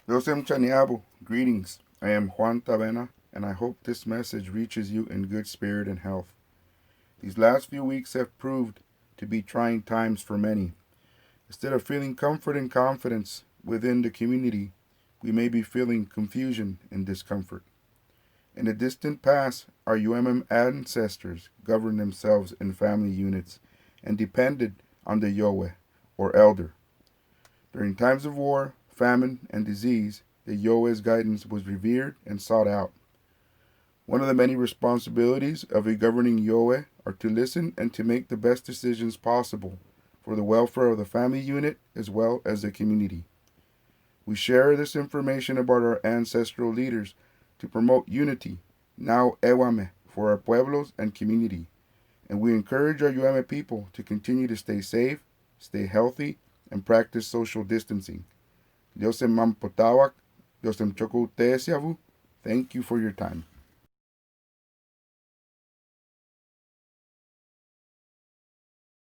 Yosem Chaniabo, greetings. I am Juan Tavena, and I hope this message reaches you in good spirit and health. These last few weeks have proved to be trying times for many. Instead of feeling comfort and confidence within the community, we may be feeling confusion and discomfort. In the distant past, our UMM ancestors governed themselves in family units and depended on the Yowe, or elder. During times of war, famine, and disease, the Yowe's guidance was revered and sought out. One of the many responsibilities of a governing Yowe are to listen and to make the best decisions possible for the welfare of the family unit as well as the community. We share this information about our ancestral leaders to promote unity, Nau Eewame, for our Pueblos and community. And we encourage our Eewame people to continue to stay safe, stay healthy, and practice social distancing. Diosem Mampotawak, Diosem Chokotesiavu, thank you for your time.